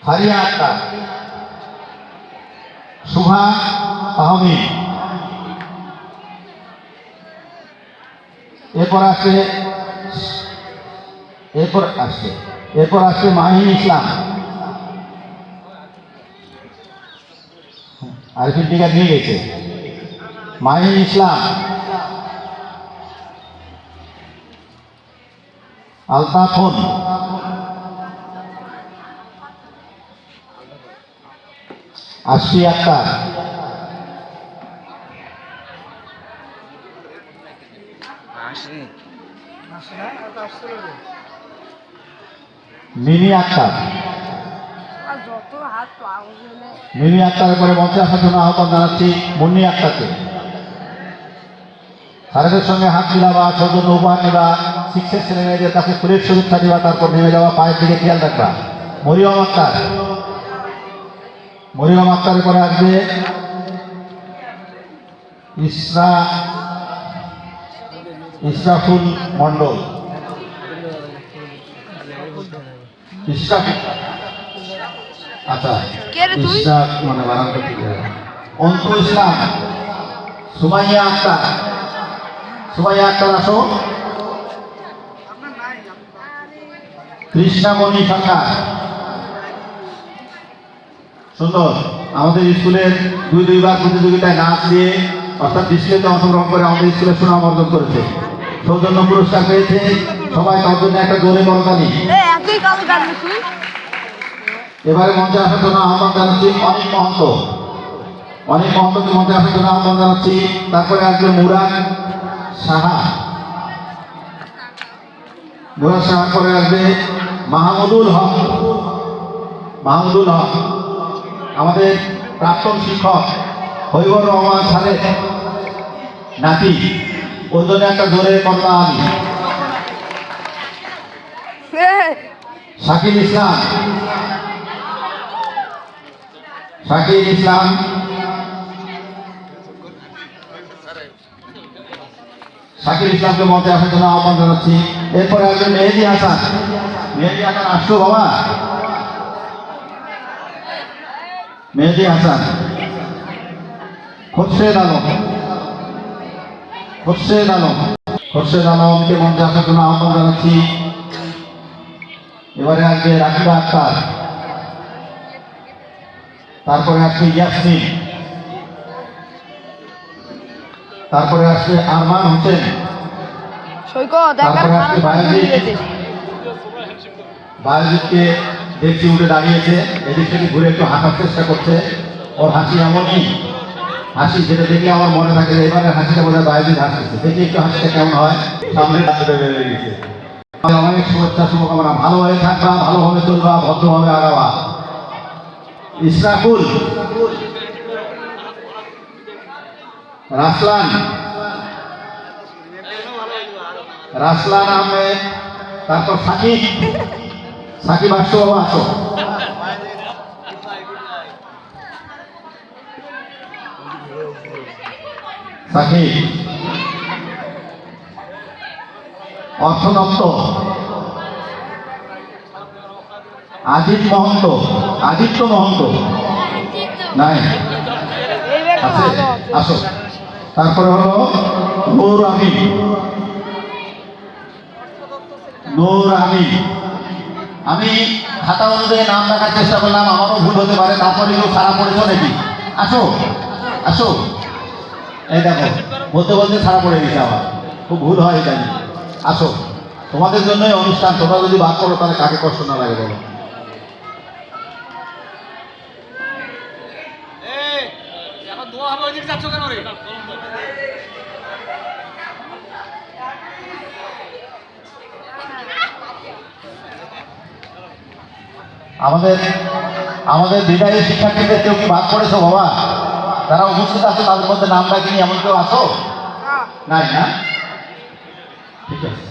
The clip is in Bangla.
হারিয়া আক্তার, শুভা আহমেদ, এরপর আসছে মাহিন ইসলাম। আরিফিন টিকা নিয়ে গেছে। মাহিন ইসলাম, আলতাফুন, আশি আক্তার, মিনি আক্তার। মিনি আক্তারের পরে মঞ্চে আসার জন্য আহ্বান জানাচ্ছি মুন্নি আক্তারকে। স্যারেদের সঙ্গে হাত মিলাবা, সৌজন্য উপহার নেবা, শিক্ষক ছেলে মেয়েদের কাছে ফুলের শুভেচ্ছা দিবা, তারপর নেমে যাওয়া, পায়ের দিকে খেয়াল রাখবা। মরিয়ম আক্তার, মরিয়ম আক্তারের পরে আসবে ইসরাফুল মন্ডল, আচ্ছা মানে বানানটা ঠিক আছে। অন্তু ইসলাম, সুমাইয়া আক্তার, সুমাইয়া আক্তার আসো। কৃষ্ণামণি সরকার, সুন্দর। আমাদের স্কুলের দুইবার প্রতিযোগিতায় নাচ দিয়ে অর্থাৎ ডিসপ্লেতে অংশগ্রহণ করে আমাদের স্কুলের সুনাম অর্জন করেছে, সৌজন্য পুরস্কার পেয়েছে। সবাই তার জন্য একটা জোরে করতালি। এবারে মঞ্চে আসার জন্য আহ্বান জানাচ্ছি অনেক মহন্ত, অনেক মহন্তকে মঞ্চে আসার জন্য আহ্বান জানাচ্ছি। তারপরে আসবে মুরাদ সাহা, মুরাদ সাহার পরে আসবে মাহমুদুল হক। মাহমুদুল হক আমাদের প্রাক্তন শিক্ষক হৈবর রহমান স্যারের নাতি, ওর জন্য একটা জোরে কথা আমি। শাকিল ইসলাম, শাকিল ইসলাম, শাকিল ইসলামকে মঞ্চে আসার জন্য আহ্বান জানাচ্ছি। এরপরে আসবে মেহেদি হাসান। মেহেদি হাসান আসছো বাবা। মেহেদি হাসান, খোরশেদ আলম, খোরশেদ আলম, খোরশেদ আলমকে মঞ্চে আসার জন্য আহ্বান জানাচ্ছি। এবারে আসবে রাকিবা আক্তার, তারপরে আসবে ইয়াসমিন, তারপরে আসবে আরমান হোসেন, তারপরে আসবে বায়োজিৎকে দেখছি উঠে দাঁড়িয়েছে, এদিক থেকে ঘুরে একটু হাঁটার চেষ্টা করছে। ওর হাসি এমনই হাসি যেটা দেখলে আমার মনে থাকে এবারে হাসিটা বোধহয় বায়োজিৎ হাসতেছে, দেখি একটু হাসিটা কেমন হয়। সামনে বেড়ে গেছে। অনেক শুভেচ্ছা, শুভকামনা। ভালো হয়ে থাকবা, ভালোভাবে চলবা, ভদ্রভাবে আগাবা। ইসরাফুল, রাসলান, রাসলান আহমেদ, তারপর সাকিব, সাকিব আসো বাবা, আসো। সাকিব, অর্থ দপ্তর আদিত্য মহন্ত, আদিত্য মহন্ত নাই আছে, আসো। তারপরে হলো নূর আমিন, নূর আমিন। আমি খাতা অনুযায়ী নাম রাখার চেষ্টা করলাম, আমারও ভুল হতে পারে, তারপরে কেউ খারাপ পড়েছ নাকি? আসো আসো, এই দেখো বলতে বলতে ছাড়া পড়ে গেছে, আমার খুব ভুল হয় জানি। আসো, তোমাদের জন্যই অনুষ্ঠান, তোমরা যদি বাদ করো তাহলে কাকে কষ্ট না লাগে বলো। আমাদের বিদায়ী শিক্ষার্থীদের কেউ কি বাদ করেছো বাবা? যারা উপস্থিত আছে তাদের মধ্যে নাম ডাকিনি এমন কেউ আছো? নাই না? ঠিক আছে।